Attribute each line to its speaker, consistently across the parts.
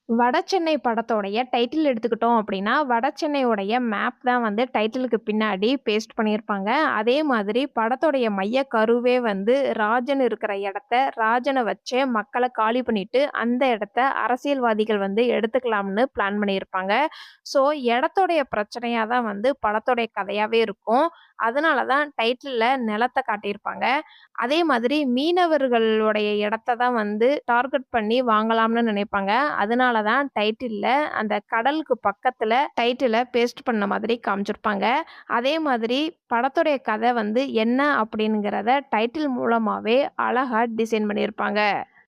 Speaker 1: வடசென்னை படத்தோடைய டைட்டில் எடுத்துக்கிட்டோம் அப்படின்னா, வடசென்னையோடைய மேப் தான் வந்து டைட்டிலுக்கு பின்னாடி பேஸ்ட் பண்ணியிருப்பாங்க. அதே மாதிரி படத்தோடைய மைய கருவே வந்து ராஜன் இருக்கிற இடத்த, ராஜன வச்சே மக்கள காலி பண்ணிட்டு, அந்த இடத்த அரசியல்வாதிகள் வந்து எடுத்துக்கலாம்னு பிளான் பண்ணியிருப்பாங்க. ஸோ, இடத்தோடைய பிரச்சனையா தான் வந்து படத்தோடைய கதையாவே இருக்கும். அதனால தான் டைட்டில்ல நிலத்த காட்டியிருப்பாங்க. அதே மாதிரி மீனவர்களுடைய இடத்த தான் வந்து டார்கெட் பண்ணி வாங்கலாம்னு நினைப்பாங்க. அதனால தான் டைட்டில்ல அந்த கடலுக்கு பக்கத்துல டைட்டில பேஸ்ட் பண்ண மாதிரி காமிச்சிருப்பாங்க. அதே மாதிரி படத்துடைய கதை வந்து என்ன அப்படிங்கிறத டைட்டில் மூலமாவே அழகா டிசைன் பண்ணியிருப்பாங்க.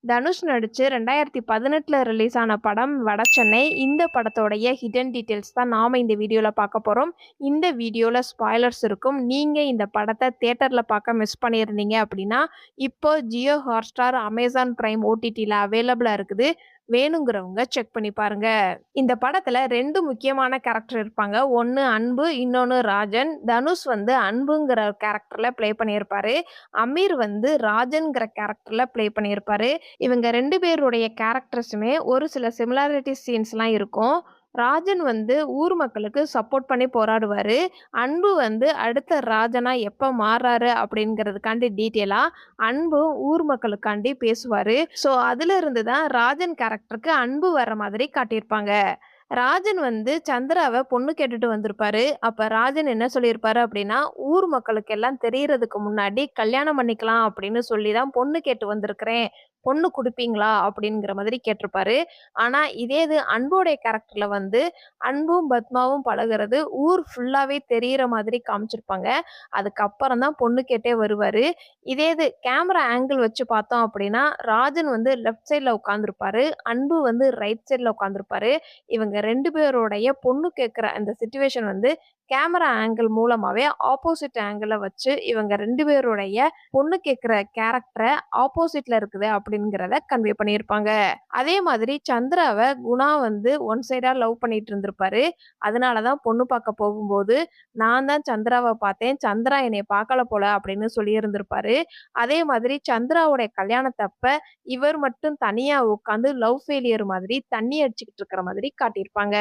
Speaker 1: தனுஷ் நடிச்சு 2018ல ரிலீஸ் ஆன படம் வடசென்னை. இந்த படத்தோடைய ஹிடன் டீட்டெயில்ஸ் தான் நாம இந்த வீடியோல பார்க்க போறோம். இந்த வீடியோல ஸ்பாய்லர்ஸ் இருக்கும். நீங்க இந்த படத்த தியேட்டர்ல பார்க்க மிஸ் பண்ணியிருந்தீங்க அப்படின்னா, இப்போ ஜியோ ஹாட்ஸ்டார், அமேசான் பிரைம் ஓடிடில அவைலபிளா இருக்குது. வேணுங்கிறவங்க செக் பண்ணி பாருங்க. இந்த படத்துல 2 முக்கியமான கேரக்டர் இருப்பாங்க. ஒண்ணு அன்பு, இன்னொன்னு ராஜன். தனுஷ் வந்து அன்புங்கிற கேரக்டர்ல ப்ளே பண்ணியிருப்பாரு. அமீர் வந்து ராஜன்ங்கிற கேரக்டர்ல ப்ளே பண்ணியிருப்பாரு. இவங்க 2 பேருடைய கேரக்டர்ஸுமே ஒரு சில சிமிலாரிட்டி சீன்ஸ்லாம் இருக்கும். ராஜன் வந்து ஊர் மக்களுக்கு சப்போர்ட் பண்ணி போராடுவாரு. அன்பு வந்து அடுத்த ராஜனா எப்ப மாறுறாரு அப்படிங்கிறதுக்காண்டி டீட்டெயிலா அன்பு ஊர் மக்களுக்காண்டி பேசுவாரு. ஸோ அதிலிருந்து தான் ராஜன் கேரக்டருக்கு அன்பு வர மாதிரி காட்டியிருப்பாங்க. ராஜன் வந்து சந்திராவ பொண்ணு கேட்டுட்டு வந்திருப்பாரு. அப்ப ராஜன் என்ன சொல்லியிருப்பாரு அப்படின்னா, ஊர் மக்களுக்கு எல்லாம் தெரியறதுக்கு முன்னாடி கல்யாணம் பண்ணிக்கலாம் அப்படின்னு சொல்லி தான் பொண்ணு கேட்டு வந்திருக்கிறேன். பொண்ணு குடுப்பீங்களா? அப்படிங்கிற மாதிரி கேட்டிருப்பாரு. ஆனா இதே இது அன்புடைய கேரக்டர்ல வந்து அன்பும், பத்மாவும் பழகுறது ஊர் ஃபுல்லாவே தெரியிற மாதிரி காமிச்சிருப்பாங்க. அதுக்கப்புறம் தான் பொண்ணு கேட்டே வருவாரு. இதே இது கேமரா ஆங்கிள் வச்சு பார்த்தோம் அப்படின்னா, ராஜன் வந்து லெஃப்ட் சைட்ல உட்கார்ந்திருப்பாரு. அன்பு வந்து ரைட் சைட்ல உட்கார்ந்திருப்பாரு. இவங்க 2 பேருடைய பொண்ணு கேட்கிற அந்த சிச்சுவேஷன் வந்து கேமரா ஆங்கிள் மூலமாவே ஆப்போசிட் ஆங்கிள்ல வச்சு இவங்க 2 பேருடைய பொண்ணு கேட்கிற கேரக்டர ஆப்போசிட்ல இருக்குது அப்படிங்கிறத கன்வே பண்ணியிருப்பாங்க. அதே மாதிரி சந்திராவ குணா வந்து ஒன் சைடா லவ் பண்ணிட்டு இருந்திருப்பாரு. அதனால தான் பொண்ணு பார்க்க போகும்போது, "நான் தான் சந்திராவ பார்த்தேன். சந்திரா என்னைய பார்க்கல போல" அப்படின்னு சொல்லியிருந்திருப்பாரு. அதே மாதிரி சந்திராவுடைய கல்யாணத்தப்ப இவர் மட்டும் தனியா உட்காந்து லவ் ஃபெயிலியர் மாதிரி தண்ணி அடிச்சுக்கிட்டு இருக்கிற மாதிரி காட்டியிருப்பாங்க.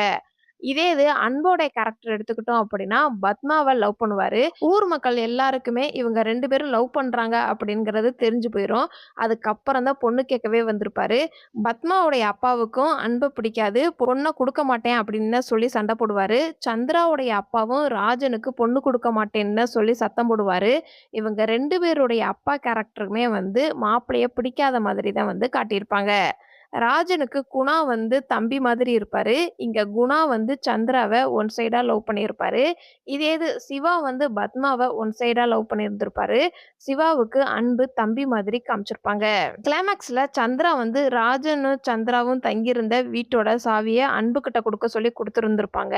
Speaker 1: இதே இது அன்போடைய கேரக்டர் எடுத்துக்கிட்டோம் அப்படின்னா, பத்மாவ லவ் பண்ணுவாரு. ஊர் மக்கள் எல்லாருக்குமே இவங்க 2 பேரும் லவ் பண்றாங்க அப்படிங்கிறது தெரிஞ்சு போயிரும். அதுக்கப்புறம் தான் பொண்ணு கேட்கவே வந்திருப்பாரு. பத்மாவுடைய அப்பாவுக்கும் அன்ப பிடிக்காது. பொண்ண குடுக்க மாட்டேன் அப்படின்னு சொல்லி சண்டை போடுவாரு. சந்திராவுடைய அப்பாவும் ராஜனுக்கு பொண்ணு குடுக்க மாட்டேன்னு சொல்லி சத்தம் போடுவாரு. இவங்க 2 பேருடைய அப்பா கேரக்டருமே வந்து மாப்பிள்ளைய பிடிக்காத மாதிரி தான் வந்து காட்டியிருப்பாங்க. ராஜனுக்கு குணா வந்து தம்பி மாதிரி இருப்பாரு. இங்க குணா வந்து சந்திராவ ஒன் சைடா லவ் பண்ணியிருப்பாரு. இதே இது சிவா வந்து பத்மாவ ஒன் சைடா லவ் பண்ணியிருந்திருப்பாரு. சிவாவுக்கு அன்பு தம்பி மாதிரி காமிச்சிருப்பாங்க. கிளைமாக்ஸ்ல சந்திரா வந்து ராஜனும் சந்திராவும் தங்கியிருந்த வீட்டோட சாவிய அன்புகிட்ட குடுக்க சொல்லி குடுத்திருந்திருப்பாங்க.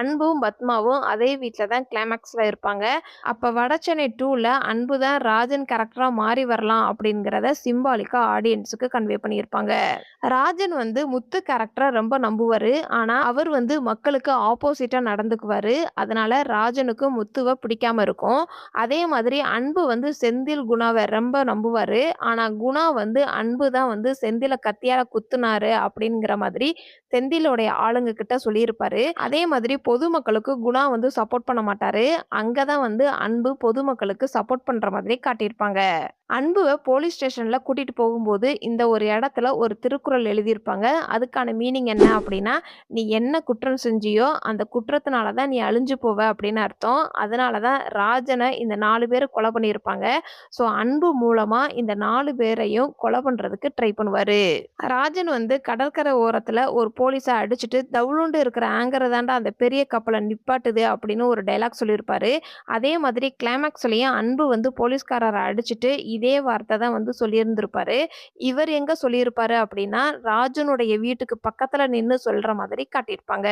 Speaker 1: அன்பும் பத்மாவும் அதே வீட்ல தான் கிளைமாக்ஸ்ல இருப்பாங்க. அப்ப வடசென்னை 2ல அன்பு தான் ராஜன் கேரக்டரா மாறி வரலாம் அப்படிங்கிறத சிம்பாலிக்கா ஆடியன்ஸுக்கு கன்வே பண்ணியிருப்பாங்க. ராஜன் வந்து முத்து கேரக்டர ரொம்ப நம்புவாரு. ஆனா, அவர் வந்து மக்களுக்கு ஆப்போசிட்டா நடந்துக்குவாரு. அதனால ராஜனுக்கு முத்துவ பிடிக்காம இருக்கும். அதே மாதிரி அன்பு வந்து செந்தில், குணாவ ரொம்ப நம்புவாரு. ஆனா, குணா வந்து அன்பு தான் வந்து செந்தில கத்தியால குத்துனாரு அப்படிங்கிற மாதிரி செந்திலோடைய ஆளுங்க கிட்ட சொல்லியிருப்பாரு. அதே மாதிரி பொதுமக்களுக்கு குணா வந்து சப்போர்ட் பண்ண மாட்டாரு. அங்க தான் வந்து அன்பு பொதுமக்களுக்கு சப்போர்ட் பண்ற மாதிரி காட்டியிருப்பாங்க. அன்புவ போலீஸ் ஸ்டேஷன்ல கூட்டிட்டு போகும்போது, இந்த ஒரு இடத்துல ஒரு திருக்குறள் எழுதியிருப்பாங்க. அதுக்கான மீனிங் என்ன அப்படின்னா, "நீ என்ன குற்றம் செஞ்சியோ, அந்த குற்றத்தினால தான் நீ அழிஞ்சு போவ" அப்படின்னு அர்த்தம். அதனால தான் ராஜன இந்த 4 பேர கொலை பண்ணியிருப்பாங்க. ஸோ அன்பு மூலமா இந்த 4 பேரையும் கொலை பண்றதுக்கு ட்ரை பண்ணுவாரு. ராஜன் வந்து கடற்கரை ஓரத்துல ஒரு போலீஸ அடிச்சுட்டு, "தவுளுண்டு இருக்கிற ஆங்கர் தான்டா அந்த பெரிய கப்பல நிப்பாட்டுது" அப்படின்னு ஒரு டயலாக் சொல்லியிருப்பாரு. அதே மாதிரி கிளைமாக்ஸ்லயும் அன்பு வந்து போலீஸ்காரர அடிச்சுட்டு இதே வார்த்தை தான் வந்து சொல்லியிருந்திருப்பாரு. இவர் எங்க சொல்லியிருப்பாரு அப்படின்னா, ராஜனுடைய வீட்டுக்கு பக்கத்துல நின்னு சொல்ற மாதிரி காட்டியிருப்பாங்க.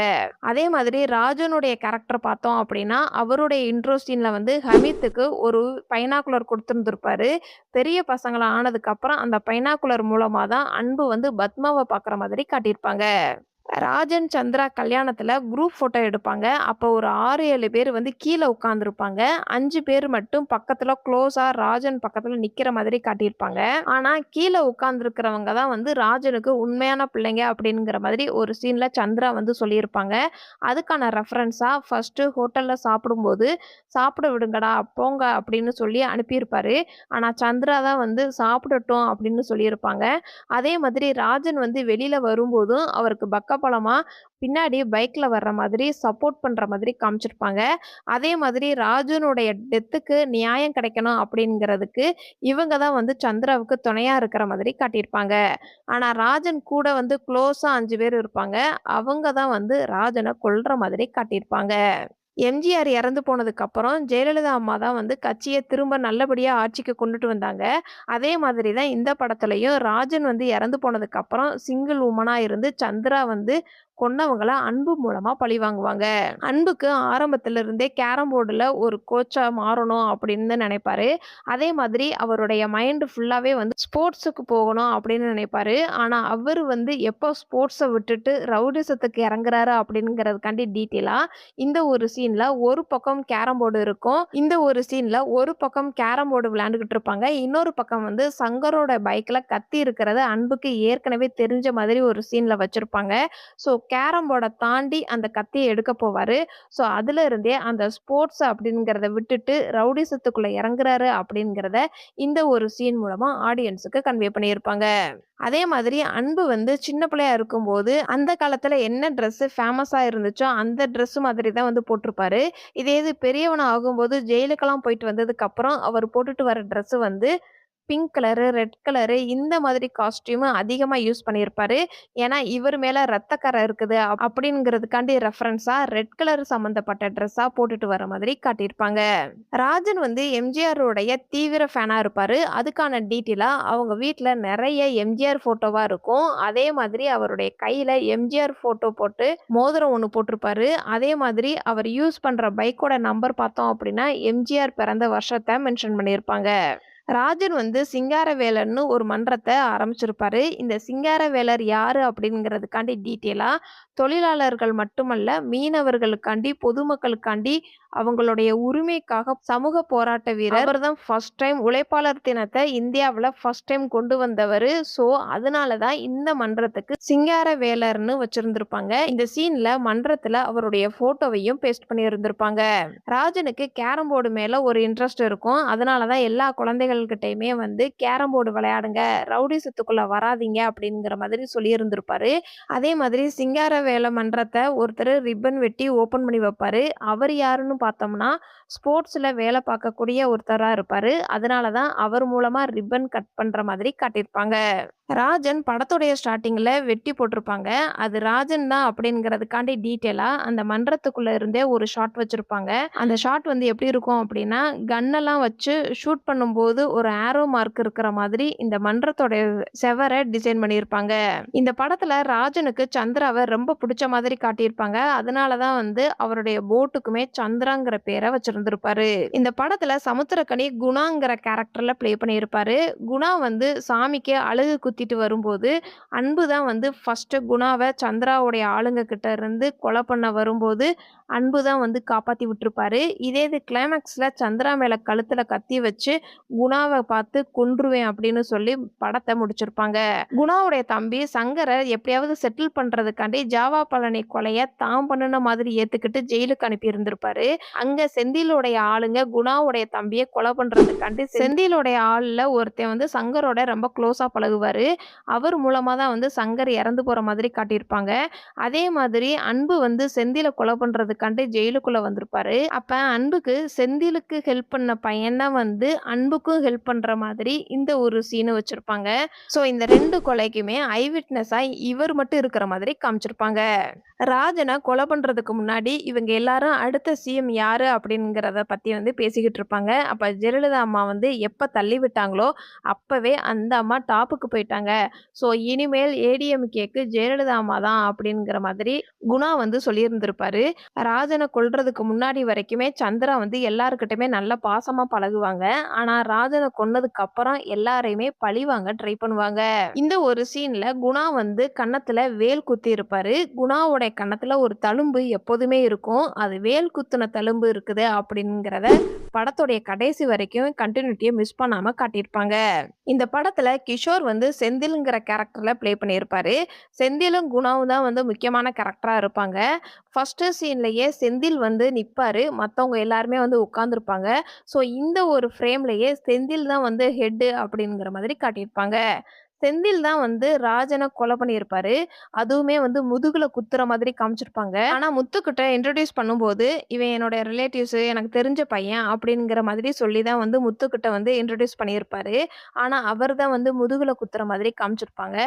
Speaker 1: அதே மாதிரி ராஜனுடைய கேரக்டர் பார்த்தோம் அப்படின்னா, அவருடைய இன்ட்ரோ சீன்ல வந்து ஹமீத்துக்கு ஒரு பைனாகுலர் குடுத்திருந்திருப்பாரு. பெரிய பசங்களா ஆனதுக்கப்புறம் அந்த பைனாகுலர் மூலமா தான் அன்பு வந்து பத்மாவ பார்க்குற மாதிரி காட்டியிருப்பாங்க. ராஜன், சந்திரா கல்யாணத்துல குரூப் ஃபோட்டோ எடுப்பாங்க. அப்போ ஒரு 6, 7 பேர் வந்து கீழ உட்கார்ந்திருப்பாங்க. 5 பேர் மட்டும் பக்கத்துல குளோஸா ராஜன் பக்கத்துல நிக்கிற மாதிரி காட்டியிருப்பாங்க. ஆனா, கீழ உட்கார்ந்திருக்கிறவங்க தான் வந்து ராஜனுக்கு உண்மையான பிள்ளைங்க அப்படிங்கிற மாதிரி ஒரு சீன்ல சந்திரா வந்து சொல்லியிருப்பாங்க. அதுக்கான ரெஃபரன்ஸா ஃபர்ஸ்ட்டு ஹோட்டல்ல சாப்பிடும்போது, "சாப்பிட விடுங்கடா, போங்க" அப்படின்னு சொல்லி அனுப்பியிருப்பாரு. ஆனா, சந்திரா தான் வந்து "சாப்பிடட்டும்" அப்படின்னு சொல்லியிருப்பாங்க. அதே மாதிரி ராஜன் வந்து வெளியில வரும்போதும் அவருக்கு பக்கபலமா பின்னாடி பைக்ல வர்ற மாதிரி சப்போர்ட் பண்ற மாதிரி காமிச்சிருப்பாங்க. அதே மாதிரி ராஜனுடைய டெத்துக்கு நியாயம் கிடைக்கணும் அப்படிங்கிறதுக்கு இவங்க தான் வந்து சந்திராவுக்கு துணையா இருக்கிற மாதிரி காட்டியிருப்பாங்க. ஆனா ராஜன் கூட வந்து குளோஸா 5 பேர் இருப்பாங்க. அவங்க தான் வந்து ராஜன கொல்ற மாதிரி காட்டியிருப்பாங்க. எம்ஜிஆர் இறந்து போனதுக்கப்புறம், ஜெயலலிதா அம்மா தான் வந்து கட்சிய திரும்ப நல்லபடியா ஆட்சிக்கு கொண்டுட்டு வந்தாங்க. அதே மாதிரி தான் இந்த படத்துலயும் ராஜன் வந்து இறந்து போனதுக்கப்புறம் சிங்கிள் வுமனா இருந்து சந்திரா வந்து கொன்னவங்கள அன்பு மூலமா பழிவாங்குவாங்க. அன்புக்கு ஆரம்பத்துல இருந்தே கேரம் போர்டுல ஒரு கோச்சா மாறணும் அப்படின்னு நினைப்பாரு. அதே மாதிரி அவருடைய மைண்ட் ஃபுல்லாவே வந்து ஸ்போர்ட்ஸுக்கு போகணும் அப்படின்னு நினைப்பாரு. ஆனா அவரு வந்து எப்போ ஸ்போர்ட்ஸ விட்டுட்டு ரவுடிசத்துக்கு இறங்குறாரு அப்படிங்கிறதுக்காண்டி டீட்டெயிலா இந்த ஒரு சீன்ல ஒரு பக்கம் கேரம் போர்டு இருக்கும். இந்த ஒரு சீன்ல ஒரு பக்கம் கேரம் போர்டு விளையாண்டுகிட்டு இருப்பாங்க. இன்னொரு பக்கம் வந்து சங்கரோட பைக்ல கத்தி இருக்கிறது அன்புக்கு ஏற்கனவே தெரிஞ்ச மாதிரி ஒரு சீன்ல வச்சிருப்பாங்க. ஸோ கேரம் போர்ட தாண்டி அந்த கத்திய எடுக்க போவாரு. ஸோ அதுல இருந்தே அந்த ஸ்போர்ட்ஸ் அப்படிங்கிறத விட்டுட்டு ரவுடிசத்துக்குள்ள இறங்குறாரு அப்படிங்கிறத இந்த ஒரு சீன் மூலமா ஆடியன்ஸுக்கு கன்வே பண்ணியிருப்பாங்க. அதே மாதிரி அன்பு வந்து சின்ன பிள்ளையா இருக்கும்போது, அந்த காலத்துல என்ன ட்ரெஸ்ஸு ஃபேமஸா இருந்துச்சோ, அந்த ட்ரெஸ் மாதிரி தான் வந்து போட்டிருப்பாரு. இதே இது பெரியவனா ஆகும்போது ஜெயிலுக்கெல்லாம் போயிட்டு வந்ததுக்கப்புறம், அவர் போட்டுட்டு வர ட்ரெஸ்ஸு வந்து பிங்க் கலரு, ரெட் கலரு இந்த மாதிரி காஸ்டியூமு அதிகமா யூஸ் பண்ணியிருப்பாரு. ஏன்னா, இவர் மேல ரத்தக்கறை இருக்குது அப்படிங்கிறதுக்காண்டி ரெஃபரன்ஸா ரெட் கலர் சம்மந்தப்பட்ட ட்ரெஸ்ஸா போட்டுட்டு வர மாதிரி காட்டியிருப்பாங்க. ராஜன் வந்து எம்ஜிஆருடைய தீவிர ஃபேனா இருப்பாரு. அதுக்கான டீட்டெயிலா அவங்க வீட்ல நெறைய எம்ஜிஆர் ஃபோட்டோவா இருக்கும். அதே மாதிரி அவருடைய கையில எம்ஜிஆர் ஃபோட்டோ போட்டு மோதிரம் ஒண்ணு போட்டிருப்பாரு. அதே மாதிரி அவர் யூஸ் பண்ற பைக்கோட நம்பர் பார்த்தோம் அப்படின்னா, எம்ஜிஆர் பிறந்த வருஷத்த மென்ஷன் பண்ணியிருப்பாங்க. ராஜன் வந்து சிங்காரவேலர்ன்னு ஒரு மன்றத்த ஆரம்பிச்சிருப்பாரு. இந்த சிங்காரவேலர் யாரு அப்படிங்கிறதுக்காண்டி டீட்டெயிலா தொழிலாளர்கள் மட்டுமல்ல, மீனவர்களுக்காண்டி, பொதுமக்களுக்காண்டி அவங்களுடைய உரிமைக்காக சமூக போராட்ட வீரர். அவர் தான் ஃபர்ஸ்ட் டைம் உழைப்பாளர் தினத்த இந்தியாவுல ஃபர்ஸ்ட் டைம் கொண்டு வந்தவரு. ஸோ, அதனால தான் இந்த மன்றத்துக்கு சிங்காரவேலர்ன்னு வச்சிருந்திருப்பாங்க. இந்த சீன்ல மன்றத்துல அவருடைய ஃபோட்டோவையும் பேஸ்ட் பண்ணியிருந்திருப்பாங்க. ராஜனுக்கு கேரம் போர்டு மேல ஒரு இன்ட்ரெஸ்ட் இருக்கும். அதனால தான் எல்லா குழந்தைகள்கிட்டயுமே வந்து கேரம் போர்டு விளையாடுங்க, ரவுடிசத்துக்குள்ள வராதீங்க அப்படிங்கிற மாதிரி சொல்லியிருந்திருப்பாரு. அதே மாதிரி சிங்காரவேல மன்றத்த ஒருத்தரு ரிப்பன் வெட்டி ஓப்பன் பண்ணி வைப்பாரு. அவர் யாருன்னு பார்த்தோம்னா, ஸ்போர்ட்ஸ்ல வேலை பார்க்கக்கூடிய ஒருத்தரா இருப்பாரு. அதனால தான் அவர் மூலமா ரிப்பன் கட் பண்ற மாதிரி காட்டியிருப்பாங்க. ராஜன் படத்துடைய ஸ்டார்ட்டிங்ல வெட்டி போட்டிருப்பாங்க. அது ராஜன் தான் அப்படிங்கிறதுக்காண்டி டீட்டெயிலா அந்த மன்றத்துக்குள்ள இருந்தே ஒரு ஷாட் வச்சிருப்பாங்க. அந்த ஷாட் வந்து எப்படி இருக்கும் அப்படின்னா, கன்னெல்லாம் வச்சு ஷூட் பண்ணும்போது ஒரு ஆரோ மார்க் இருக்கிற மாதிரி இந்த மன்றத்தோட செவர டிசைன் பண்ணியிருப்பாங்க. இந்த படத்துல ராஜனுக்கு சந்திராவ ரொம்ப புடிச்ச மாதிரி காட்டியிருப்பாங்க. அதனால தான் வந்து அவருடைய போட்டுக்குமே சந்திராங்கிற பேர வச்சிருந்திருப்பாரு. இந்த படத்துல சமுத்திரக்கனி குணாங்கிற கேரக்டர்ல ப்ளே பண்ணியிருப்பாரு. குணா வந்து சாமிக்கு அலகு குத்திட்டு வரும்போது, அன்பு தான் வந்து ஃபர்ஸ்ட்டு குணாவ சந்திராவுடைய ஆளுங்க கிட்ட இருந்து கொலை பண்ண வரும்போது, அன்பு தான் வந்து காப்பாத்தி விட்டுருப்பாரு. இதே இது கிளைமாக்ஸ்ல சந்திரா மேல கழுத்துல கத்தி வச்சு, குணாவ பார்த்து கொன்றுவேன் அப்படின்னு சொல்லி படத்த முடிச்சிருப்பாங்க. குணாவுடைய தம்பி சங்கர எப்படியாவது செட்டில் பண்றதுக்காண்டி ஜாவா பழனி கொலைய தான் பண்ணுன மாதிரி ஏத்துக்கிட்டு ஜெயிலுக்கு அனுப்பி இருந்திருப்பாரு. அங்க செந்திலுடைய ஆளுங்க குணாவுடைய தம்பிய கொலை பண்றதுக்காண்டி செந்திலுடைய ஆள்ல ஒருத்தன் வந்து சங்கரோட ரொம்ப க்ளோஸா பழகுவாரு. அவர் மூலமா தான் வந்து சங்கர் இறந்து போற மாதிரி காட்டியிருப்பாங்க. அதே மாதிரி அன்பு வந்து செந்தில கொலை பண்றதுக்காண்டி ஜெயிலுக்குள்ள வந்திருப்பாரு. அப்ப அன்புக்கு செந்திலுக்கு ஹெல்ப் பண்ண பையன் தான் வந்து அன்புக்கும் ஹெல்ப் பண்ற மாதிரி இந்த ஒரு சீன் வச்சிருப்பாங்க. ஸோ இந்த 2 கொலைக்குமே ஐ விட்னஸா இவர் மட்டும் இருக்கிற மாதிரி காமிச்சிருப்பாங்க. ராஜன கொலை பண்றதுக்கு முன்னாடி இவங்க எல்லாரும் அடுத்த சிஎம் யாரு அப்படிங்கிறத பத்தி வந்து பேசிக்கிட்டு இருப்பாங்க. அப்ப ஜெயலலிதா அம்மா வந்து எப்ப தள்ளி விட்டாங்களோ, அப்பவே அந்த அம்மா டாப்புக்கு போயிட்டாங்க. ஸோ இனிமேல் ஏடிஎம்கேக்கு ஜெயலலிதா அம்மா தான் அப்படிங்கிற மாதிரி குணா வந்து சொல்லியிருந்திருப்பாரு. ராஜன கொல்றதுக்கு முன்னாடி வரைக்குமே சந்திரா வந்து எல்லார்கிட்டயுமே நல்ல பாசமா பழகுவாங்க. ஆனா ராஜன் ராஜனை கொன்னதுக்கு அப்புறம் எல்லாரையுமே பழிவாங்க ட்ரை பண்ணுவாங்க. இந்த ஒரு சீன்ல குணா வந்து கன்னத்துல வேல் குத்தி இருப்பாரு. குணாவோட கன்னத்துல ஒரு தழும்பு எப்போதுமே இருக்கும். அது வேல் குத்துன தழும்பு இருக்குது அப்படிங்கிறத படத்துடைய கடைசி வரைக்கும் கன்டினியூட்டிய மிஸ் பண்ணாம காட்டியிருப்பாங்க. இந்த படத்துல கிஷோர் வந்து செந்தில்ங்கிற கேரக்டர்ல ப்ளே பண்ணியிருப்பாரு. செந்திலும், குணாவும் தான் வந்து முக்கியமான கேரக்டரா இருப்பாங்க. ஃபர்ஸ்ட்டு சீன்லயே செந்தில் வந்து நிப்பாரு. மத்தவங்க எல்லாருமே வந்து உட்கார்ந்திருப்பாங்க. ஸோ இந்த ஒரு ஃப்ரேம்லயே செந்தில் தான் வந்து ஹெட்டு அப்படிங்கிற மாதிரி காட்டியிருப்பாங்க. செந்தில் தான் வந்து ராஜன கொலை பண்ணியிருப்பாரு. அதுவுமே வந்து முதுகுல குத்துற மாதிரி காமிச்சிருப்பாங்க. ஆனா முத்துக்கிட்ட இன்ட்ரோடியூஸ் பண்ணும்போது, "இவன் என்னோட ரிலேட்டிவ்ஸு, எனக்கு தெரிஞ்ச பையன்" அப்படிங்கிற மாதிரி சொல்லி தான் வந்து முத்துக்கிட்ட வந்து இன்ட்ரோடியூஸ் பண்ணியிருப்பாரு. ஆனா அவர் தான் வந்து முதுகுல குத்துற மாதிரி காமிச்சிருப்பாங்க.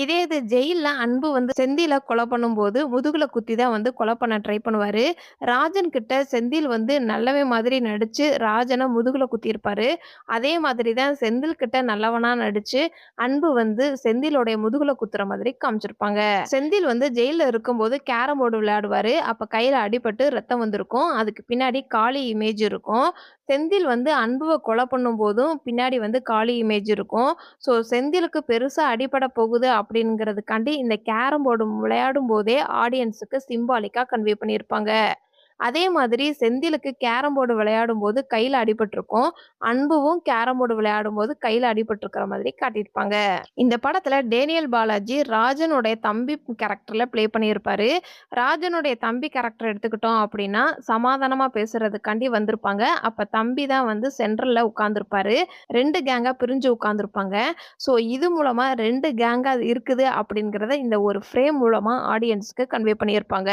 Speaker 1: இதே இது ஜெயில்ல அன்பு வந்து செந்தில கொலை பண்ணும்போது, முதுகுல குத்தி தான் வந்து கொலை பண்ண ட்ரை பண்ணுவாரு. ராஜன் கிட்ட செந்தில் வந்து நல்லவன் மாதிரி நடிச்சு, ராஜன முதுகுல குத்தியிருப்பாரு. அதே மாதிரி தான் செந்தில் கிட்ட நல்லவனா நடிச்சு, அன்பு வந்து செந்திலோடைய முதுகுல குத்துற மாதிரி காமிச்சிருப்பாங்க. செந்தில் வந்து ஜெயில்ல இருக்கும்போது கேரம் போர்டு விளையாடுவாரு. அப்ப கையில அடிபட்டு ரத்தம் வந்திருக்கும். அதுக்கு பின்னாடி காளி இமேஜ் இருக்கும். செந்தில் வந்து அன்புவ கொலை பண்ணும்போதும் பின்னாடி வந்து காளி இமேஜ் இருக்கும். ஸோ செந்திலுக்கு பெருசா அடிபட போகுது அப்படிங்கிறதுக்காண்டி இந்த கேரம் போர்டு விளையாடும் போதே ஆடியன்ஸுக்கு சிம்பாலிக்கா கன்வே பண்ணியிருப்பாங்க. அதே மாதிரி செந்திலுக்கு கேரம் போர்டு விளையாடும்போது கையில அடிபட்டிருக்கும். அன்புவும் கேரம் போர்டு விளையாடும்போது கையில அடிபட்டிருக்கிற மாதிரி காட்டியிருப்பாங்க. இந்த படத்துல டேனியல் பாலாஜி ராஜனுடைய தம்பி கேரக்டர்ல ப்ளே பண்ணியிருப்பாரு. ராஜனுடைய தம்பி கேரக்டர் எடுத்துக்கிட்டோம் அப்படின்னா, சமாதானமா பேசுறதுக்காண்டி வந்திருப்பாங்க. அப்ப தம்பி தான் வந்து சென்டர்ல உட்கார்ந்திருப்பாரு. 2 கேங்கா பிரிஞ்சு உட்கார்ந்திருப்பாங்க. ஸோ இது மூலமா 2 கேங்கா இருக்குது அப்படிங்கிறத இந்த ஒரு ஃப்ரேம் மூலமா ஆடியன்ஸ்க்கு கன்வே பண்ணியிருப்பாங்க.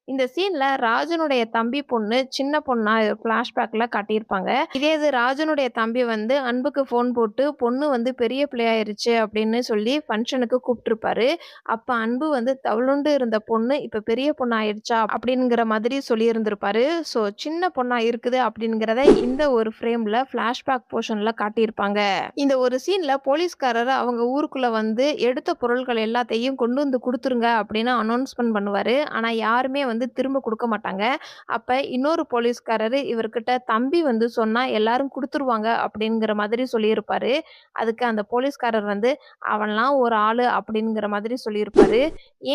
Speaker 1: இந்த சீன்ல ராஜனுடைய தம்பி பொண்ணு சின்ன பொண்ணா ஃபிளாஷ்பேக்ல காட்டியிருப்பாங்க. இதே இது ராஜனுடைய தம்பி வந்து அன்புக்கு ஃபோன் போட்டு பொண்ணு வந்து பெரிய பிள்ளை ஆயிருச்சு அப்படின்னு சொல்லி ஃபங்ஷனுக்கு கூப்பிட்டுருப்பாரு. அப்ப அன்பு வந்து தவளுண்டு இருந்த பொண்ணு இப்ப பெரிய பொண்ணு ஆயிடுச்சா அப்படிங்கிற மாதிரி சொல்லியிருந்திருப்பாரு. ஸோ சின்ன பொண்ணா இருக்குது அப்படிங்கிறத இந்த ஒரு ஃப்ரேம்ல ஃபிளாஷ்பேக் போர்ஷன்ல காட்டியிருப்பாங்க. இந்த ஒரு சீன்ல போலீஸ்காரர் அவங்க ஊருக்குள்ள வந்து எடுத்த பொருட்கள் எல்லாத்தையும் கொண்டு வந்து குடுத்துருங்க அப்படின்னு அனௌன்ஸ்மென்ட் பண்ணுவாரு. ஆனா யாருமே வந்து திரும்ப குடுக்க மாட்டாங்க. அப்ப இன்னொரு போலீஸ்காரரு இவர்கிட்ட தம்பி வந்து சொன்னா எல்லாரும் குடுத்துருவாங்க அப்படிங்கிற மாதிரி சொல்லியிருப்பாரு. அதுக்கு அந்த போலீஸ்காரர் வந்து அவன்லாம் ஒரு ஆளு அப்படிங்கிற மாதிரி சொல்லியிருப்பாரு.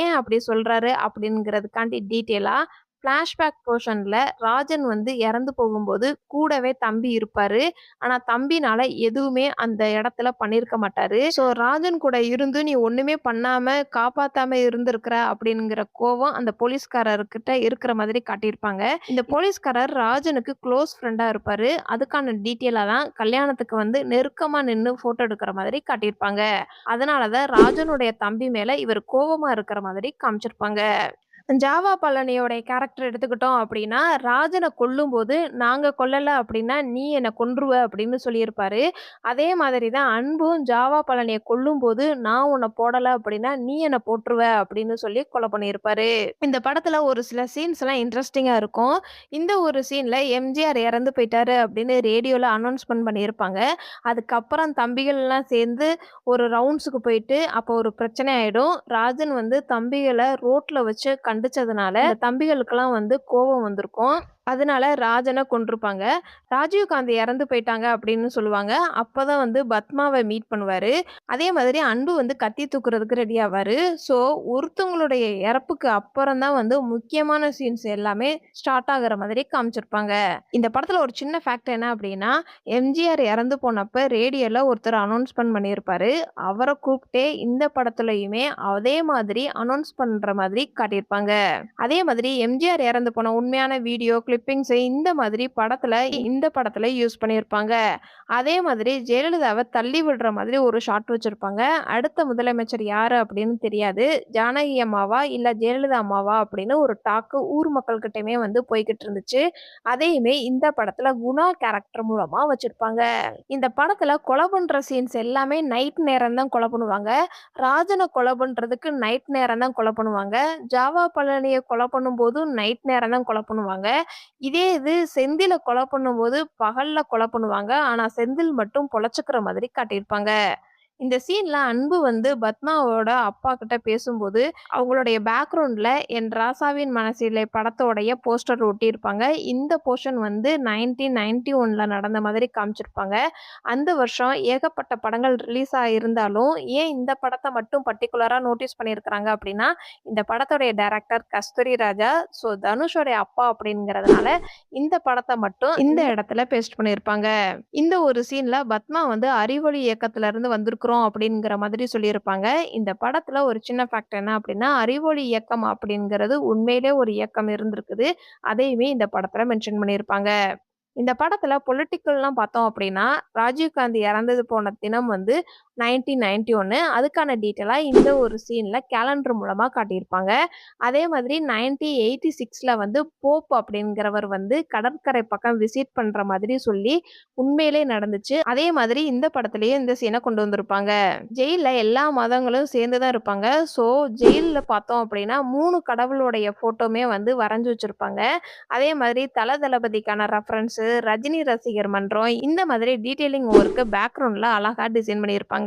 Speaker 1: ஏன் அப்படி சொல்றாரு அப்படிங்கிறதுக்காண்டி டீட்டெயிலா ஃபிளாஷ்பேக் போர்ஷன்ல ராஜன் வந்து இறந்து போகும்போது கூடவே தம்பி இருப்பாரு. ஆனா தம்பினால எதுவுமே அந்த இடத்துல பண்ணியிருக்க மாட்டாரு. ஸோ ராஜன் கூட இருந்து நீ ஒண்ணுமே பண்ணாம காப்பாத்தாம இருந்திருக்கிற அப்படிங்கிற கோவம் அந்த போலீஸ்காரர்கிட்ட இருக்கிற மாதிரி காட்டியிருப்பாங்க. இந்த போலீஸ்காரர் ராஜனுக்கு க்ளோஸ் ஃப்ரெண்டா இருப்பாரு. அதுக்கான டீட்டெயிலா தான் கல்யாணத்துக்கு வந்து நெருக்கமா நின்னு ஃபோட்டோ எடுக்கிற மாதிரி காட்டியிருப்பாங்க. அதனால தான் ராஜனுடைய தம்பி மேல இவர் கோவமா இருக்கிற மாதிரி காமிச்சிருப்பாங்க. ஜாவா பழனியோடைய கேரக்டர் எடுத்துக்கிட்டோம் அப்படின்னா, ராஜன கொல்லும்போது, "நாங்க கொல்லல அப்படின்னா, நீ என்ன கொன்றுவ" அப்படின்னு சொல்லியிருப்பாரு. அதே மாதிரி தான் அன்பும் ஜாவா பழனிய கொல்லும்போது, "நான் உன்ன போடல அப்படின்னா, நீ என்ன போட்டுருவ" அப்படின்னு சொல்லி கொலை பண்ணியிருப்பாரு. இந்த படத்துல ஒரு சில சீன்ஸ்லாம் இன்ட்ரஸ்டிங்கா இருக்கும். இந்த ஒரு சீன்ல எம்ஜிஆர் இறந்து போயிட்டாரு அப்படின்னு ரேடியோல அனௌன்ஸ்மென்ட் பண்ணியிருப்பாங்க. அதுக்கப்புறம் தம்பிகள்லாம் சேர்ந்து ஒரு ரவுண்ட்ஸுக்கு போயிட்டு, அப்போ ஒரு பிரச்சனை ஆயிடும். ராஜன் வந்து தம்பிகள ரோட்ல வச்சு கண்டிச்சதுனால, இந்த தம்பிகளுக்கெல்லாம் வந்து கோவம் வந்திருக்கும். அதனால ராஜன கொன்றுப்பாங்க. ராஜீவ்காந்தி இறந்து போயிட்டாங்க அப்படின்னு சொல்லுவாங்க. அப்பதான் வந்து பத்மாவ மீட் பண்ணுவாரு. அதே மாதிரி அன்பு வந்து கத்தி தூக்குறதுக்கு ரெடி ஆவாரு. ஸோ ஒருத்தவங்களுடைய இறப்புக்கு அப்புறம் தான் வந்து முக்கியமான சீன்ஸ் எல்லாமே ஸ்டார்ட் ஆகுற மாதிரி காமிச்சிருப்பாங்க. இந்த படத்துல ஒரு சின்ன ஃபேக்ட் என்ன அப்படின்னா, எம்ஜிஆர் இறந்து போனப்ப ரேடியோல ஒருத்தர் அனௌன்ஸ்மென்ட் பண்ணியிருப்பாரு. அவர கூப்பிட்டே இந்த படத்துலயுமே அதே மாதிரி அனௌன்ஸ் பண்ற மாதிரி காட்டியிருப்பாங்க. அதே மாதிரி எம்ஜிஆர் இறந்து போன உண்மையான வீடியோ கிளிப்பிங்ஸ் இந்த படத்துல யூஸ் பண்ணியிருப்பாங்க. அதே மாதிரி ஜெயலலிதாவ தள்ளி விடுற மாதிரி ஒரு ஷாட் வச்சிருப்பாங்க. அடுத்த முதலமைச்சர் யாரு அப்படின்னு தெரியாது. ஜானகி அம்மாவா இல்ல ஜெயலலிதா அம்மாவா அப்படின்னு ஒரு டாக்கு ஊர் மக்கள்கிட்டயுமே வந்து போய்க்கிட்டு இருந்துச்சு. அதையுமே இந்த படத்துல குணா கேரக்டர் மூலமா வச்சிருப்பாங்க. இந்த படத்துல கொலை பண்ற சீன்ஸ் எல்லாமே நைட் நேரம் தான் கொலை பண்ணுவாங்க. ராஜன கொலை பண்றதுக்கு நைட் நேரம் தான் கொலை பண்ணுவாங்க. ஜாவா பழனிய கொலை பண்ணும்போதும் நைட் நேரம் தான் கொலை பண்ணுவாங்க. இதே இது செந்தில கொலை பண்ணும்போது பகல்ல கொலை பண்ணுவாங்க. ஆனா செந்தில் மட்டும் பொழச்சுக்கிற மாதிரி காட்டியிருப்பாங்க. இந்த சீன்ல அன்பு வந்து பத்மாவோட அப்பா கிட்ட பேசும்போது, அவங்களுடைய பேக்கிரவுண்ட்ல "என் ராசாவின் மனசிலே" படத்தோடைய போஸ்டர் ஒட்டியிருப்பாங்க. இந்த போர்ஷன் வந்து 1991ல நடந்த மாதிரி காமிச்சிருப்பாங்க. அந்த வருஷம் ஏகப்பட்ட படங்கள் ரிலீஸ் ஆயிருந்தாலும், ஏன் இந்த படத்த மட்டும் பர்ட்டிகுலரா நோட்டீஸ் பண்ணியிருக்கிறாங்க அப்படின்னா, இந்த படத்துடைய டைரக்டர் கஸ்தூரி ராஜா. ஸோ தனுஷோடைய அப்பா அப்படிங்கிறதுனால, இந்த படத்த மட்டும் இந்த இடத்துல பேஸ்ட் பண்ணியிருப்பாங்க. இந்த ஒரு சீன்ல பத்மா வந்து அறிவொளி இயக்கத்துல இருந்து வந்திருக்கிறோம் அப்படிங்கிற மாதிரி சொல்லியிருப்பாங்க. இந்த படத்துல ஒரு சின்ன ஃபேக்ட் என்ன அப்படின்னா, அறிவொளி இயக்கம் அப்படிங்கிறது உண்மையிலே ஒரு இயக்கம் இருந்திருக்குது. அதையுமே இந்த படத்துல மென்ஷன் பண்ணியிருப்பாங்க. இந்த படத்துல பொலிட்டிக்கல்லாம் பார்த்தோம் அப்படின்னா, ராஜீவ் காந்தி இறந்தது போன தினம் வந்து 1991. அதுக்கான டீட்டெயிலா இந்த ஒரு சீன்ல கேலண்டர் மூலமா காட்டியிருப்பாங்க. அதே மாதிரி 1986ல வந்து போப் அப்படிங்கிறவர் வந்து கடற்கரை பக்கம் விசிட் பண்ற மாதிரி சொல்லி உண்மையிலே நடந்துச்சு. அதே மாதிரி இந்த படத்திலேயே இந்த சீன கொண்டு வந்திருப்பாங்க. ஜெயில்ல எல்லா மதங்களும் சேர்ந்து தான் இருப்பாங்க. ஸோ ஜெயில்ல பார்த்தோம் அப்படின்னா 3 கடவுளுடைய ஃபோட்டோமே வந்து வரைஞ்சு வச்சிருப்பாங்க. அதே மாதிரி தளபதிக்கான ரெஃபரன்ஸு, ரஜினி ரசிகர் மன்றம், இந்த மாதிரி டீட்டெயிலிங் ஒர்க்கு பேக்கிரவுண்ட்ல அழகா டிசைன் பண்ணியிருப்பாங்க.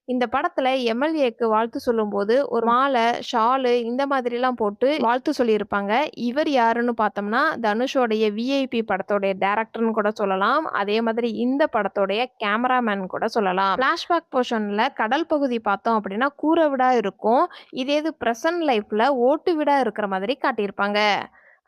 Speaker 1: இந்த படத்துல எம்எல்ஏக்கு வாழ்த்து சொல்லும்போது, ஒரு மாலை, ஷாலு இந்த மாதிரிலாம் போட்டு வாழ்த்து சொல்லியிருப்பாங்க. இவர் யாருன்னு பார்த்தோம்னா, தனுஷோடைய விஐபி படத்தோடைய டைரக்டர்ன்னு கூட சொல்லலாம். அதே மாதிரி இந்த படத்தோடைய கேமராமேன் கூட சொல்லலாம். ஃபிளாஷ்பேக் போர்ஷன்ல கடல் பகுதி பார்த்தோம் அப்படின்னா, கூரை வீடா இருக்கும். இதே இது பிரசன்ட் லைஃப்ல ஓட்டு வீடா இருக்கிற மாதிரி காட்டியிருப்பாங்க.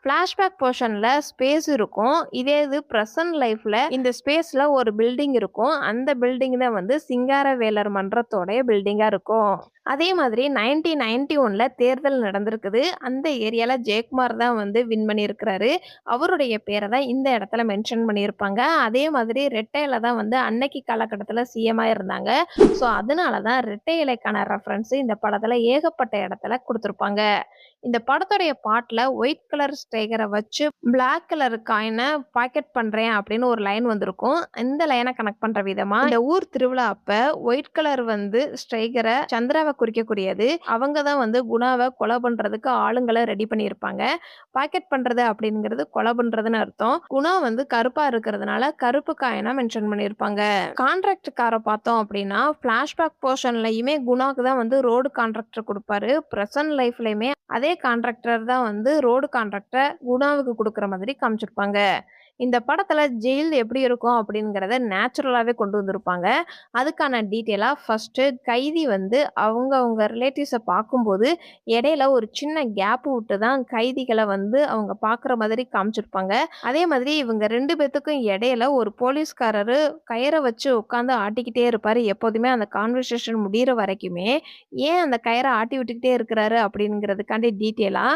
Speaker 1: ஃப்ளாஷ்பேக் போர்ஷன்ல ஸ்பேஸ் இருக்கும். இதே இது பிரசன்ட் லைஃப்ல இந்த ஸ்பேஸ்ல ஒரு பில்டிங் இருக்கும். அந்த பில்டிங் தான் வந்து சிங்காரவேலர் மன்றத்தோடைய பில்டிங்கா இருக்கும். அதே மாதிரி 1991ல தேர்தல் நடந்திருக்குது. அந்த ஏரியால ஜெயக்குமார் தான் வந்து வின் பண்ணியிருக்கிறாரு. அவருடைய பேர தான் இந்த இடத்துல மென்ஷன் பண்ணியிருப்பாங்க. அதே மாதிரி ரெட்டை இல தான் வந்து அன்னைக்கு காலகட்டத்தில சிஎம்மா இருந்தாங்க. ஸோ அதனால தான் ரெட்டை இலைக்கான ரெஃபரன்ஸ் இந்த படத்துல ஏகப்பட்ட இடத்துல குடுத்திருப்பாங்க. இந்த படத்துடைய பாட்டுல ஒயிட் கலர் ஸ்டிக்கர வச்சு பிளாக் கலர் காயின பாக்கெட் பண்றேன் அப்படின்னு ஒரு லைன் வந்திருக்கும். இந்த லைன கனெக்ட் பண்ற விதமா இந்த ஊர் திருவிழா அப்ப ஒயிட் கலர் வந்து ஸ்டிக்கர சந்திராவ குறிக்கக்கூடியது. அவங்க தான் வந்து குணாவ கொலை பண்றதுக்கு ஆளுங்கள ரெடி பண்ணியிருப்பாங்க. பாக்கெட் பண்றது அப்படிங்கிறது கொலை பண்றதுன்னு அர்த்தம். குணா வந்து கருப்பா இருக்கிறதுனால கருப்பு காயினா மென்ஷன் பண்ணியிருப்பாங்க. கான்ட்ராக்ட்கார பார்த்தோம் அப்படின்னா ஃபிளாஷ்பேக் போர்ஷன்லயுமே குணாக்கு தான் வந்து ரோடு கான்ட்ராக்டர் குடுப்பாரு. பிரசன்ட் லைஃப்லயுமே அதே கான்ட்ராக்டர் தான் வந்து ரோடு கான்ட்ராக்ட்ட குணாவுக்கு குடுக்குற மாதிரி காமிச்சிருப்பாங்க. இந்த படத்துல ஜெயில் எப்படி இருக்கும் அப்படிங்கிறத நேச்சுரலாவே கொண்டு வந்திருப்பாங்க. அதுக்கான டீட்டெயிலா ஃபர்ஸ்ட்டு கைதி வந்து அவங்க ரிலேட்டிவ்ஸ பார்க்கும்போது, இடையில ஒரு சின்ன கேப் விட்டு தான் கைதிகள வந்து அவங்க பார்க்குற மாதிரி காமிச்சிருப்பாங்க. அதே மாதிரி இவங்க 2 பேத்துக்கும் இடையில ஒரு போலீஸ்காரரு கயிற வச்சு உட்காந்து ஆட்டிக்கிட்டே இருப்பாரு. எப்போதுமே அந்த கான்வர்சேஷன் முடியிற வரைக்குமே. ஏன் அந்த கயிற ஆட்டி விட்டுக்கிட்டே இருக்கிறாரு அப்படிங்கிறதுக்காண்டி டீட்டெயிலா,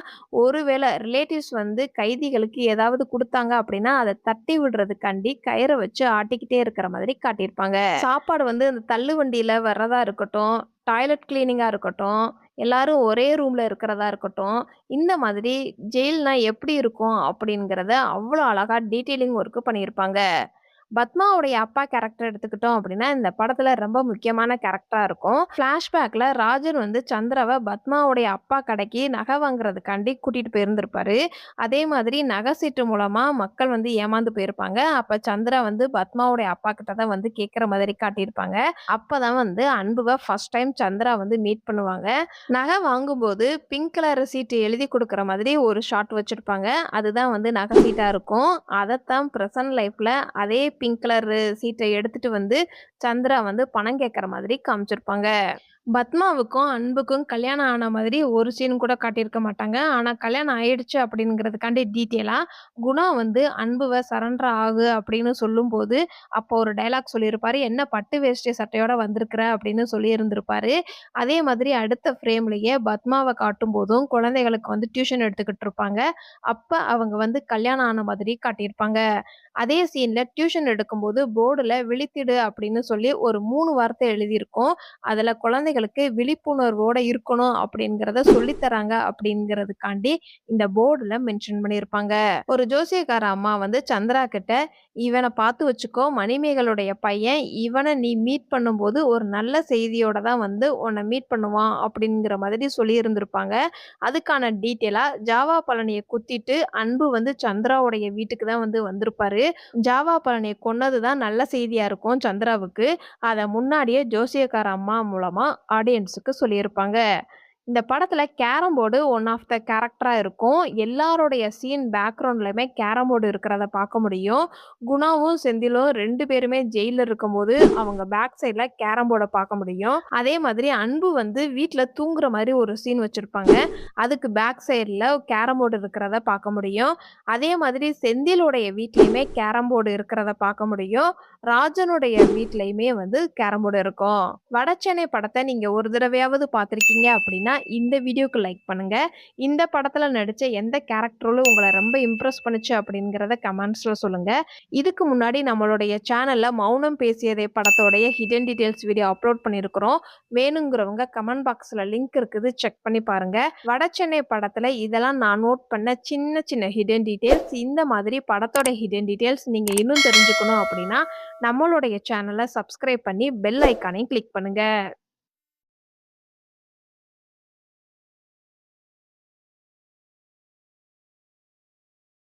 Speaker 1: ஒருவேளை ரிலேட்டிவ்ஸ் வந்து கைதிகளுக்கு ஏதாவது குடுத்தாங்க அப்படின்னா, அத தட்டி விடுறதுக்காண்டி கயிற வச்சு ஆட்டிக்கிட்டே இருக்கிற மாதிரி காட்டியிருப்பாங்க. சாப்பாடு வந்து இந்த தள்ளு வண்டியில வர்றதா இருக்கட்டும், டாய்லெட் கிளீனிங்கா இருக்கட்டும், எல்லாரும் ஒரே ரூம்ல இருக்கிறதா இருக்கட்டும், இந்த மாதிரி ஜெயில்னா எப்படி இருக்கும் அப்படிங்கிறத அவ்வளோ அழகா டீட்டெயிலிங் ஒர்க் பண்ணியிருப்பாங்க. பத்மாவுடைய அப்பா கேரக்டர் எடுத்துக்கிட்டோம் அப்படின்னா, இந்த படத்துல ரொம்ப முக்கியமான கேரக்டரா இருக்கும். ஃபிளாஷ்பேக்ல ராஜன் வந்து சந்திராவ பத்மாவுடைய அப்பா கடைக்கு நகை வாங்குறதுக்காண்டி கூட்டிட்டு போயிருந்திருப்பாரு. அதே மாதிரி நகை சீட்டு மூலமா மக்கள் வந்து ஏமாந்து போயிருப்பாங்க. அப்ப சந்திரா வந்து பத்மாவுடைய அப்பா கிட்ட தான் வந்து கேட்கிற மாதிரி காட்டியிருப்பாங்க. அப்பதான் வந்து அன்புவ ஃபர்ஸ்ட் டைம் சந்திரா வந்து மீட் பண்ணுவாங்க. நகை வாங்கும்போது பிங்க் கலர் சீட்டு எழுதி குடுக்குற மாதிரி ஒரு ஷாட் வச்சிருப்பாங்க. அதுதான் வந்து நகை சீட்டா இருக்கும். அதத்தான் பிரசன்ட் லைஃப்ல அதே பிங்க் கலர் சீட்ட எடுத்துட்டு வந்து சந்திரா வந்து பணம் கேட்கற மாதிரி காமிச்சிருப்பாங்க. பத்மாவுக்கும், அன்புக்கும் கல்யாணம் ஆன மாதிரி ஒரு சீன் கூட காட்டியிருக்க மாட்டாங்க. ஆனா கல்யாணம் ஆயிடுச்சு அப்படிங்கிறதுக்காண்டி டீட்டெயிலா குணா வந்து அன்புவ சரண்டர் ஆகு அப்படின்னு சொல்லும்போது, அப்போ ஒரு டயலாக் சொல்லியிருப்பாரு. "என்ன பட்டு வேஷ்டி சட்டையோட வந்திருக்கிற" அப்படின்னு சொல்லியிருந்திருப்பாரு. அதே மாதிரி அடுத்த ஃப்ரேம்லயே பத்மாவ காட்டும்போதும் குழந்தைகளுக்கு வந்து டியூஷன் எடுத்துக்கிட்டு இருப்பாங்க. அப்ப அவங்க வந்து கல்யாணம் ஆன மாதிரி காட்டியிருப்பாங்க. அதே சீன்ல டியூஷன் எடுக்கும்போது போர்டுல "விழித்திடு" அப்படின்னு சொல்லி ஒரு 3 வார்த்தை எழுதியிருக்கும். அதுல குழந்தைகள் குழந்தைகளுக்கு விழிப்புணர்வோட இருக்கணும் அப்படிங்கிறத சொல்லி தராங்க அப்படிங்கிறதுக்காண்டி இந்த போர்டுல மென்ஷன் பண்ணியிருப்பாங்க. ஒரு ஜோசியக்கார அம்மா வந்து சந்திரா கிட்ட, "இவன பார்த்து வச்சுக்கோ, மணிமேகலுடைய பையன். இவன நீ மீட் பண்ணும்போது ஒரு நல்ல செய்தியோட தான் வந்து உன்ன மீட் பண்ணுவான்." அப்படிங்கிற மாதிரி சொல்லியிருந்திருப்பாங்க. அதுக்கான டீட்டெயிலா ஜாவா பழனிய குத்திட்டு அன்பு வந்து சந்திராவுடைய வீட்டுக்கு தான் வந்து வந்திருப்பாரு. ஜாவா பழனிய கொன்னது தான் நல்ல செய்தியா இருக்கும் சந்திராவுக்கு. அத முன்னாடியே ஜோசியக்கார அம்மா மூலமா ஆடியன்ஸுக்கு சொல்லியிருப்பாங்க. இந்த படத்துல carrom board one of the கேரக்டரா இருக்கும். எல்லாருடைய சீன் பேக்ரவுண்ட்லயுமே கேரம் போர்டு இருக்கிறத பார்க்க முடியும். குணாவும், செந்திலும் 2 பேருமே ஜெயில்ல இருக்கும்போது, அவங்க பேக் சைட்ல கேரம் போர்ட பார்க்க முடியும். அதே மாதிரி அன்பு வந்து வீட்ல தூங்குற மாரி ஒரு சீன் வச்சிருப்பாங்க. அதுக்கு பேக் சைட்ல கேரம் போர்டு இருக்கிறத பார்க்க முடியும். அதே மாதிரி செந்திலுடைய வீட்லயுமே கேரம் போர்டு இருக்கிறத பார்க்க முடியும். ராஜனுடைய வீட்லயுமே வந்து கேரம் போர்டு இருக்கும். வடசென்னை படத்த நீங்க ஒரு தடவையாவது பார்த்திருக்கீங்க அப்படின்னா, இந்த வீடியோக்கு லைக் பண்ணுங்க. இந்த படத்துல நடிச்ச எந்த கேரக்டர் ரோல் உங்கள ரொம்ப இம்ப்ரெஸ் பண்ணுச்சு அப்படிங்கிறத கமெண்ட்ஸ்ல சொல்லுங்க. இதுக்கு முன்னாடி நம்மளுடைய சேனல்ல மௌனம் பேசியதே படத்தோடைய ஹிடன் டீடைல்ஸ் வீடியோ அப்லோட் பண்ணியிருக்கிறோம். வேணுங்கிறவங்க கமெண்ட் பாக்ஸ்ல லிங்க் இருக்குது. செக் பண்ணி பாருங்க. வடசென்னை படத்துல இதெல்லாம் நான் நோட் பண்ண சின்ன சின்ன ஹிடன் டீடைல்ஸ். இந்த மாதிரி படத்தோட ஹிடன் டீடைல்ஸ் நீங்க இன்னும் தெரிஞ்சுக்கணும் அப்படின்னா, நம்மளுடைய சேனல சப்ஸ்கிரைப் பண்ணி பெல் ஐகானையும் கிளிக் பண்ணுங்க.